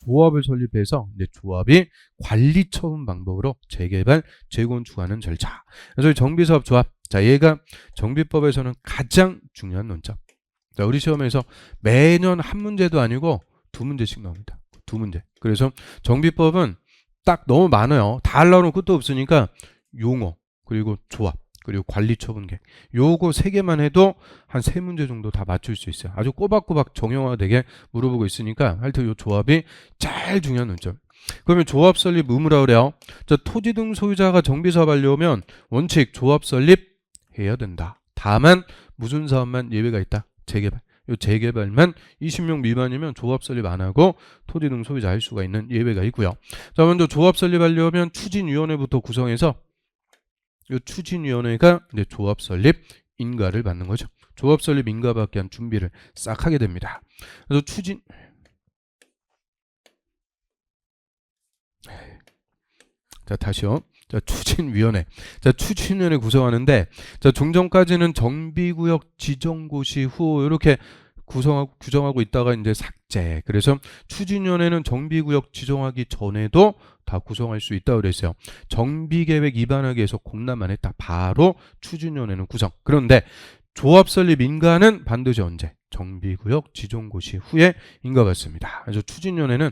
조합을 설립해서 이제 조합이 관리 처분 방법으로 재개발, 재건축하는 절차. 그래서 정비사업 조합. 자, 얘가 정비법에서는 가장 중요한 논점. 자, 우리 시험에서 매년 한 문제도 아니고 두 문제씩 나옵니다. 두 문제. 그래서 정비법은 딱 너무 많아요. 다 하려면 끝도 없으니까 용어, 그리고 조합, 그리고 관리 처분계. 요거 세 개만 해도 한 세 문제 정도 다 맞출 수 있어요. 아주 꼬박꼬박 정형화되게 물어보고 있으니까 하여튼 요 조합이 제일 중요한 논점. 그러면 조합 설립 의무라 그래요. 자, 토지 등 소유자가 정비사업 하려면 원칙 조합 설립 해야 된다. 다만 무슨 사업만 예외가 있다. 재개발. 요 재개발만 20명 미만이면 조합 설립 안 하고 토지 등 소유자 할 수가 있는 예외가 있고요. 자, 먼저 조합 설립하려면 추진위원회부터 구성해서 이 추진위원회가 이제 조합 설립 인가를 받는 거죠. 조합 설립 인가 받기 위한 준비를 싹 하게 됩니다. 그래서 자, 다시요. 자, 추진위원회. 자, 추진위원회 구성하는데, 자, 종전까지는 정비구역 지정고시 후 이렇게 규정하고 있다가 이제 삭제. 그래서 추진위원회는 정비구역 지정하기 전에도 다 구성할 수 있다고 그랬어요. 정비계획 입안하기 위해서 공람만 했다. 바로 추진위원회는 구성. 그런데 조합 설립 인가는 반드시 언제? 정비구역 지정고시 후에 인가받습니다. 그래서 추진위원회는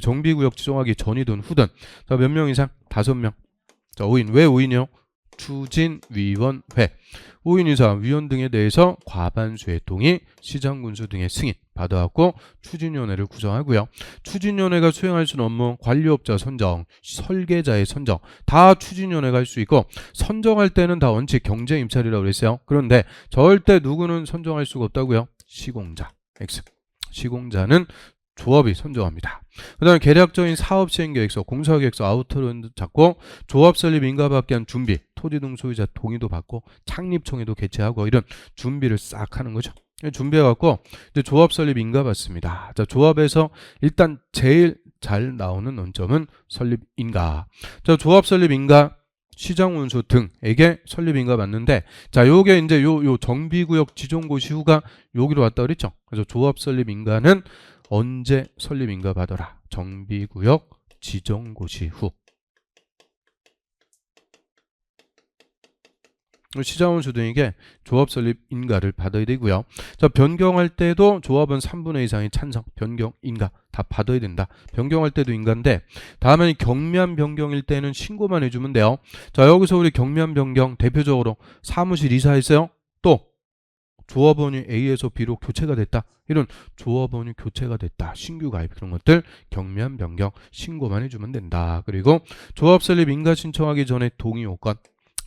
정비구역 지정하기 전이든 후든, 자, 몇 명 이상? 5명. 자, 5인. 왜 5인이요? 추진위원회. 5인 이상 위원 등에 대해서 과반수의 동의, 시장군수 등의 승인 받아갖고 추진위원회를 구성하고요. 추진위원회가 수행할 수 있는 업무, 관리업자 선정, 설계자의 선정 다 추진위원회가 할 수 있고, 선정할 때는 다 원칙 경쟁 입찰이라고 그랬어요. 그런데 절대 누구는 선정할 수가 없다고요? 시공자. X. 시공자는 조합이 선정합니다. 그 다음에 계략적인 사업시행계획서, 공사계획서, 아우터를 잡고 조합 설립 인가받기 위한 준비, 토지 등 소유자 동의도 받고 창립청회도 개최하고 이런 준비를 싹 하는 거죠. 준비해갖고 이제 조합 설립 인가받습니다. 자, 조합에서 일단 제일 잘 나오는 논점은 설립 인가. 자, 조합 설립 인가 시장 운수 등에게 설립 인가 받는데, 자, 요게 이제 요 정비구역 지정고시 후가 여기로 왔다 그랬죠. 그래서 조합 설립 인가는 언제 설립 인가 받아라? 정비구역 지정고시 후. 시장원수 등에게 조합 설립 인가를 받아야 되고요. 자, 변경할 때도 조합은 3분의 이상의 찬성, 변경, 인가 다 받아야 된다. 변경할 때도 인가인데, 다음에 경미한 변경일 때는 신고만 해주면 돼요. 자, 여기서 우리 경미한 변경 대표적으로 사무실 이사했어요. 또 조합원이 A에서 B로 교체가 됐다. 이런 조합원이 교체가 됐다. 신규 가입 그런 것들 경미한 변경 신고만 해주면 된다. 그리고 조합 설립 인가 신청하기 전에 동의 요건.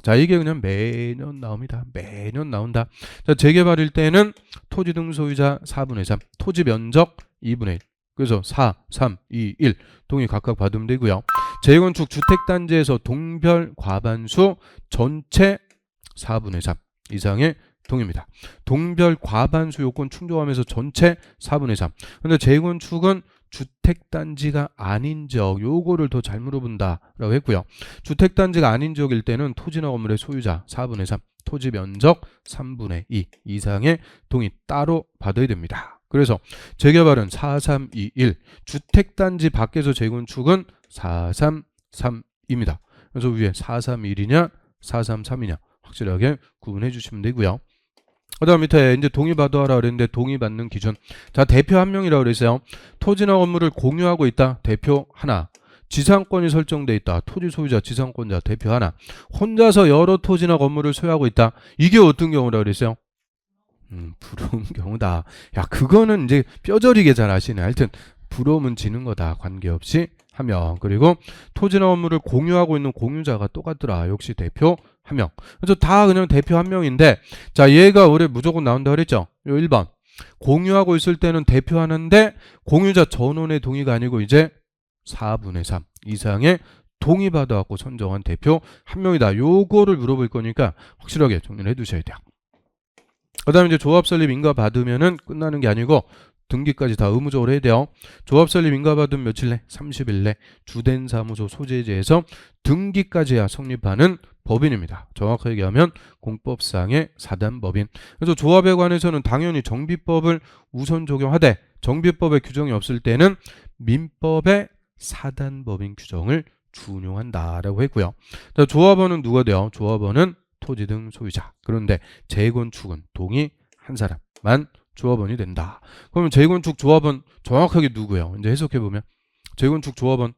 자, 이게 그냥 매년 나옵니다. 매년 나온다. 자, 재개발일 때는 토지 등 소유자 4분의 3, 토지 면적 2분의 1. 그래서 4, 3, 2, 1 동의 각각 받으면 되고요. 재건축 주택단지에서 동별 과반수 전체 4분의 3 이상의 동의입니다. 동별 과반수 요건 충족하면서 전체 4분의 3. 근데 재건축은 주택단지가 아닌 지역, 요거를 더 잘 물어본다라고 했고요. 주택단지가 아닌 지역일 때는 토지나 건물의 소유자 4분의 3, 토지 면적 3분의 2 이상의 동의 따로 받아야 됩니다. 그래서 재개발은 4, 3, 2, 1, 주택단지 밖에서 재건축은 4, 3, 3입니다. 그래서 위에 4, 3, 1이냐 4, 3, 3이냐 확실하게 구분해 주시면 되고요. 그 다음 밑에 이제 동의받아라 그랬는데 동의받는 기준. 자, 대표 한 명이라고 그랬어요. 토지나 건물을 공유하고 있다. 대표 하나. 지상권이 설정돼 있다. 토지 소유자, 지상권자 대표 하나. 혼자서 여러 토지나 건물을 소유하고 있다. 이게 어떤 경우라고 그랬어요? 부러운 경우다. 야, 그거는 이제 뼈저리게 잘 아시네. 하여튼 부러우면 지는 거다. 관계없이 하면. 그리고 토지나 건물을 공유하고 있는 공유자가 똑같더라. 역시 대표 한 명. 그래서 다 그냥 대표 한 명인데, 자, 얘가 올해 무조건 나온다 그랬죠. 요 1번. 공유하고 있을 때는 대표 하는데 공유자 전원의 동의가 아니고 이제 4분의 3 이상의 동의받아갖고 선정한 대표 한 명이다. 요거를 물어볼 거니까 확실하게 정리를 해두셔야 돼요. 그 다음에 이제 조합 설립 인가 받으면은 끝나는 게 아니고 등기까지 다 의무적으로 해야 돼요. 조합 설립 인가받은 며칠 내? 30일 내 주된 사무소 소재지에서 등기까지 해야 성립하는 법인입니다. 정확하게 얘기하면 공법상의 사단법인. 그래서 조합에 관해서는 당연히 정비법을 우선 적용하되 정비법에 규정이 없을 때는 민법의 사단법인 규정을 준용한다라고 했고요. 자, 조합원은 누가 돼요? 조합원은 토지 등 소유자. 그런데 재건축은 동의 한 사람만 조합원이 된다. 그러면 재건축 조합원 정확하게 누구예요? 이제 해석해 보면 재건축 조합원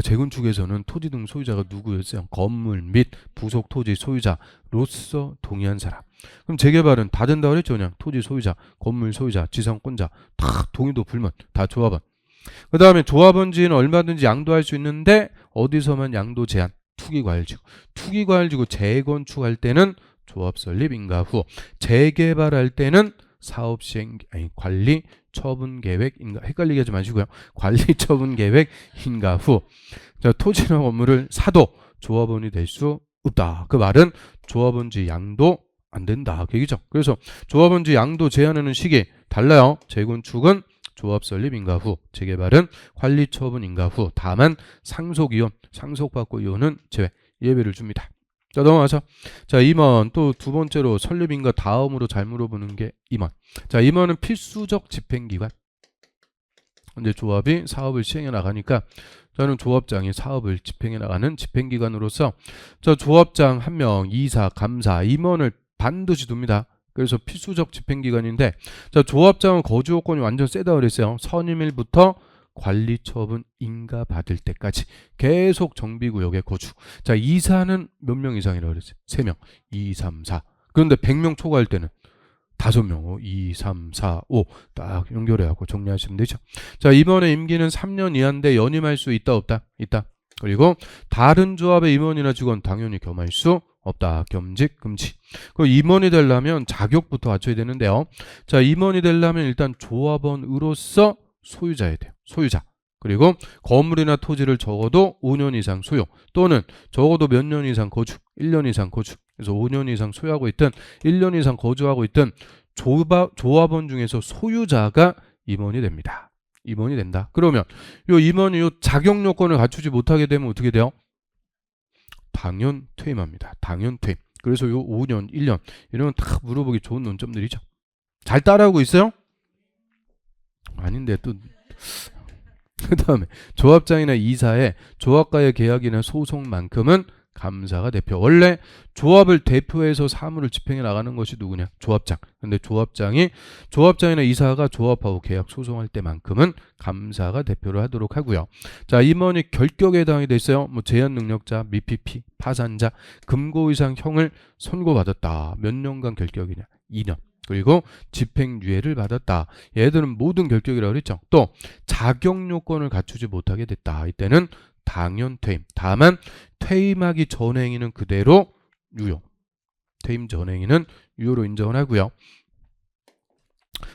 재건축에서는 토지 등 소유자가 누구였어요? 건물 및 부속 토지 소유자로서 동의한 사람. 그럼 재개발은 다 된다고 그랬죠? 그냥 토지 소유자, 건물 소유자, 지상권자 다 동의도 불문 다 조합원. 그 다음에 조합원지는 얼마든지 양도할 수 있는데 어디서만 양도 제한? 투기과열지구. 투기과열지구 재건축할 때는 조합 설립 인가 후, 재개발할 때는 사업 시행 관리 처분 계획 인가, 헷갈리게 하지 마시고요. 관리 처분 계획 인가 후. 자, 토지나 건물을 사도 조합원이 될 수 없다. 그 말은 조합원지 양도 안 된다. 그 얘기죠. 그래서 조합원지 양도 제한하는 시기 달라요. 재건축은 조합 설립 인가 후, 재개발은 관리 처분 인가 후. 다만 상속 이혼, 상속받고 이혼은 제외, 예외를 줍니다. 자, 넘어가서 자, 임원 또 두 번째로 설립 인가 다음으로 잘 물어보는 게 임원. 자, 임원은 필수적 집행기관. 이제 조합이 사업을 시행해 나가니까 저는 조합장이 사업을 집행해 나가는 집행기관으로서 저 조합장 1명, 이사, 감사, 임원을 반드시 둡니다. 그래서 필수적 집행기관인데, 자, 조합장은 거주 요건이 완전 세다 그랬어요. 선임일부터 관리 처분 인가 받을 때까지 계속 정비구역에 거주. 자, 이사는 몇 명 이상이라고 그랬어요? 3명. 2, 3, 4. 그런데 100명 초과할 때는 5명. 2, 3, 4, 5. 딱 연결해갖고 정리하시면 되죠. 자, 이번에 임기는 3년 이하인데 연임할 수 있다, 없다? 있다. 그리고 다른 조합의 임원이나 직원 당연히 겸할 수 없다. 겸직, 금지. 그 임원이 되려면 자격부터 갖춰야 되는데요. 자, 임원이 되려면 일단 조합원으로서 소유자여야 돼요. 소유자. 그리고 건물이나 토지를 적어도 5년 이상 소유, 또는 적어도 몇 년 이상 거주, 1년 이상 거주. 그래서 5년 이상 소유하고 있든 1년 이상 거주하고 있든 조합원 중에서 소유자가 임원이 됩니다. 임원이 된다. 그러면 요 임원이 요 자격 요건을 갖추지 못하게 되면 어떻게 돼요? 당연 퇴임합니다. 당연 퇴임. 그래서 요 5년, 1년 이런 건 다 물어보기 좋은 논점들이죠. 잘 따라오고 있어요? 아닌데 또 그 다음에 조합장이나 이사의 조합과의 계약이나 소송만큼은 감사가 대표. 원래 조합을 대표해서 사무를 집행해 나가는 것이 누구냐? 조합장. 근데 조합장이나 이사가 조합하고 계약 소송할 때만큼은 감사가 대표를 하도록 하고요. 자, 임원이 결격에 해당이 됐어요. 뭐 제한 능력자, 미피피, 파산자, 금고 이상 형을 선고받았다. 몇 년간 결격이냐? 2년. 그리고 집행유예를 받았다. 얘들은 모든 결격이라고 그랬죠. 또 자격 요건을 갖추지 못하게 됐다. 이때는 당연 퇴임. 다만 퇴임하기 전 행위는 그대로 유효. 퇴임 전 행위는 유효로 인정을 하고요.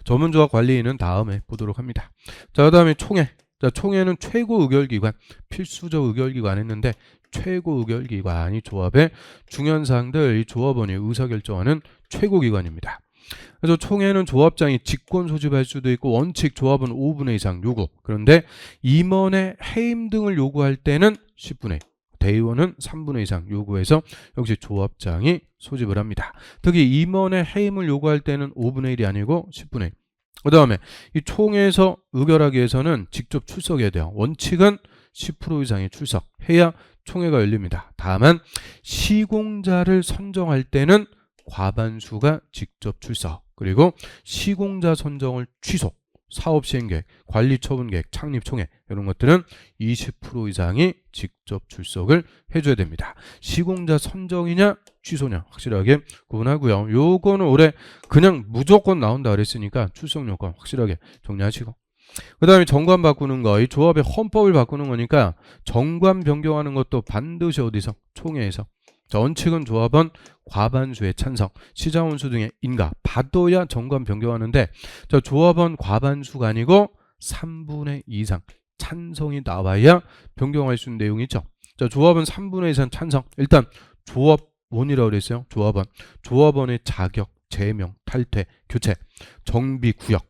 전문조합 관리인은 다음에 보도록 합니다. 자, 그 다음에 총회. 자, 총회는 최고 의결기관, 필수적 의결기관 했는데 최고 의결기관이 조합의 중요한 사항들, 이 조합원이 의사결정하는 최고기관입니다. 그래서 총회는 조합장이 직권 소집할 수도 있고 원칙 조합은 5분의 이상 요구. 그런데 임원의 해임 등을 요구할 때는 10분의 1. 대의원은 3분의 이상 요구해서 역시 조합장이 소집을 합니다. 특히 임원의 해임을 요구할 때는 5분의 1이 아니고 10분의 1. 그 다음에 이 총회에서 의결하기 위해서는 직접 출석해야 돼요. 원칙은 10% 이상의 출석해야 총회가 열립니다. 다만 시공자를 선정할 때는 과반수가 직접 출석, 그리고 시공자 선정을 취소, 사업 시행계획, 관리 처분계획, 창립총회 이런 것들은 20% 이상이 직접 출석을 해줘야 됩니다. 시공자 선정이냐 취소냐 확실하게 구분하고요. 요거는 올해 그냥 무조건 나온다 그랬으니까 출석 요건 확실하게 정리하시고, 그 다음에 정관 바꾸는 거, 이 조합의 헌법을 바꾸는 거니까 정관 변경하는 것도 반드시 어디서? 총회에서. 자, 원칙은 조합원 과반수의 찬성, 시장원수 등의 인가 받아야 정관 변경하는데, 자, 조합원 과반수가 아니고 3분의 2 이상 찬성이 나와야 변경할 수 있는 내용이죠. 자, 조합은 3분의 2 이상 찬성. 일단 조합 원이라고 그랬어요. 조합원. 조합원의 자격, 제명, 탈퇴, 교체, 정비구역,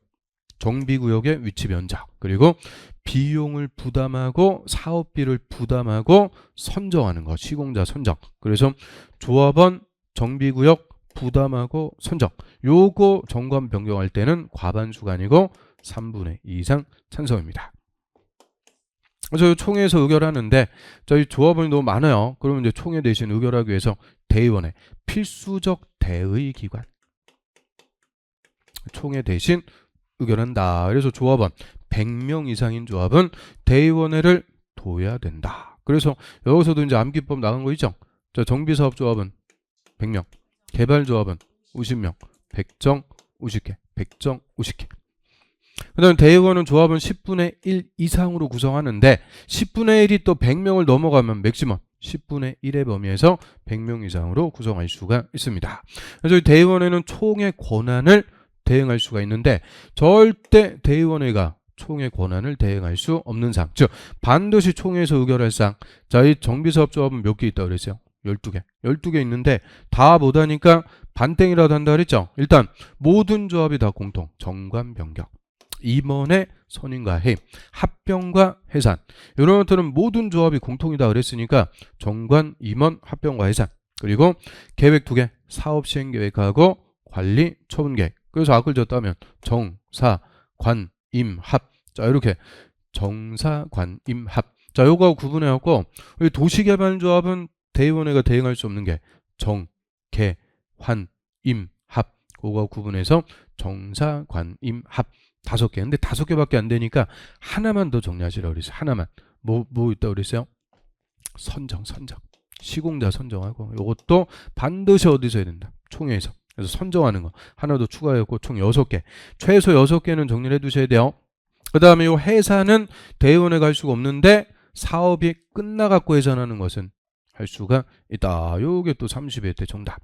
정비구역의 위치 변작, 그리고 비용을 부담하고 사업비를 부담하고 선정하는 거, 시공자 선정. 그래서 조합원, 정비구역 부담하고 선정. 요거 정관 변경할 때는 과반수가 아니고 3분의 2 이상 찬성입니다. 저희 총회에서 의결하는데 저희 조합원이 너무 많아요. 그러면 이제 총회 대신 의결하기 위해서 대의원의 필수적 대의 기관, 총회 대신 의결한다. 그래서 조합원 100명 이상인 조합은 대의원회를 둬야 된다. 그래서 여기서도 이제 암기법 나간 거 있죠. 자, 정비사업조합은 100명, 개발조합은 50명, 100정 50개, 100정 50개. 그 다음에 대의원은 조합은 10분의 1 이상으로 구성하는데 10분의 1이 또 100명을 넘어가면 맥시멈 10분의 1의 범위에서 100명 이상으로 구성할 수가 있습니다. 그래서 대의원회는 총의 권한을 대행할 수가 있는데 절대 대의원회가 총의 권한을 대행할 수 없는 사항, 즉 반드시 총회에서 의결할 사항. 자, 이 정비사업조합은 몇 개 있다고 그랬어요? 12개. 12개 있는데 다 못하니까 반땡이라도 한다 그랬죠. 일단 모든 조합이 다 공통, 정관 변경, 임원의 선임과 해임, 합병과 해산, 이런 것들은 모든 조합이 공통이다 그랬으니까 정관, 임원, 합병과 해산. 그리고 계획 2개, 사업 시행 계획하고 관리 처분 계획. 그래서 악을 졌다면 정사, 관, 임, 합. 자, 이렇게 정사, 관, 임, 합. 자, 요거하고 구분해갖고 도시개발조합은 대의원회가 대행할 수 없는 게 정, 개, 환, 임, 합. 그거하고 구분해서 정사, 관, 임, 합. 5개. 근데 5개밖에 안 되니까 하나만 더 정리하시라고 그랬어요. 하나만. 뭐 있다고 그랬어요? 선정. 시공자 선정하고 이것도 반드시 어디서 해야 된다? 총회에서. 그래서 선정하는 거 하나 더 추가했고 총 6개. 최소 6개는 정리를 해두셔야 돼요. 그 다음에 이 해산은 대의원에 갈 수가 없는데 사업이 끝나갖고 해산하는 것은 할 수가 있다. 요게 또 30회 때 정답.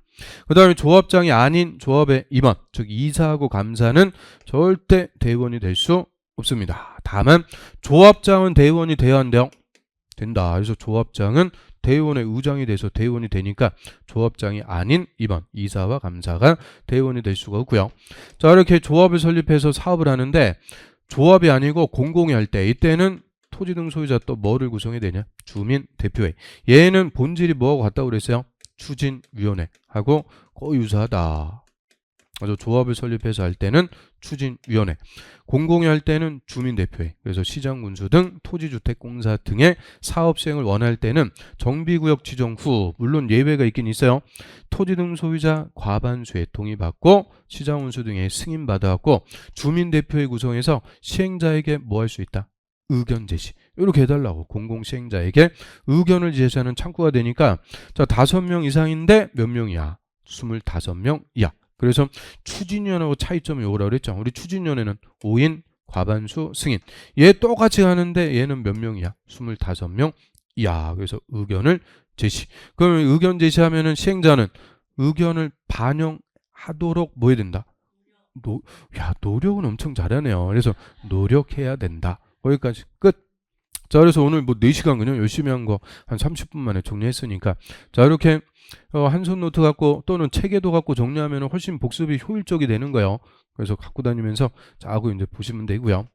그 다음에 조합장이 아닌 조합의 임원, 즉 이사하고 감사는 절대 대의원이 될 수 없습니다. 다만 조합장은 대의원이 돼야 한대요. 된다. 그래서 조합장은 대의원의 의장이 돼서 대의원이 되니까 조합장이 아닌 임원, 이사와 감사가 대의원이 될 수가 없고요. 자, 이렇게 조합을 설립해서 사업을 하는데 조합이 아니고 공공이 할 때 이때는 토지 등 소유자 또 뭐를 구성해야 되냐? 주민 대표회. 얘는 본질이 뭐하고 같다고 그랬어요? 추진위원회하고 거의 유사하다. 그래서 조합을 설립해서 할 때는 추진위원회, 공공이 할 때는 주민대표회. 그래서 시장, 군수 등 토지주택공사 등의 사업 시행을 원할 때는 정비구역 지정 후, 물론 예외가 있긴 있어요. 토지 등 소유자 과반수의 동의받고 시장, 군수 등의 승인받아갖고 주민대표회 구성해서 시행자에게 뭐 할 수 있다? 의견 제시. 이렇게 해달라고. 공공시행자에게 의견을 제시하는 창구가 되니까 자, 5명 이상인데 몇 명이야? 25명 이하. 그래서 추진위원회하고 차이점이 요거라고 그랬죠. 우리 추진위원회는 5인 과반수 승인. 얘 똑같이 가는데 얘는 몇 명이야? 25명 이하. 그래서 의견을 제시. 그러면 의견 제시하면은 시행자는 의견을 반영하도록 뭐 해야 된다? 노력은 엄청 잘하네요. 그래서 노력해야 된다. 거기까지 끝. 자, 그래서 오늘 뭐 4시간 그냥 열심히 한 거 한 30분 만에 정리했으니까 자, 이렇게 한손 노트 갖고 또는 체계도 갖고 정리하면 훨씬 복습이 효율적이 되는 거예요. 그래서 갖고 다니면서 자 하고 이제 보시면 되고요.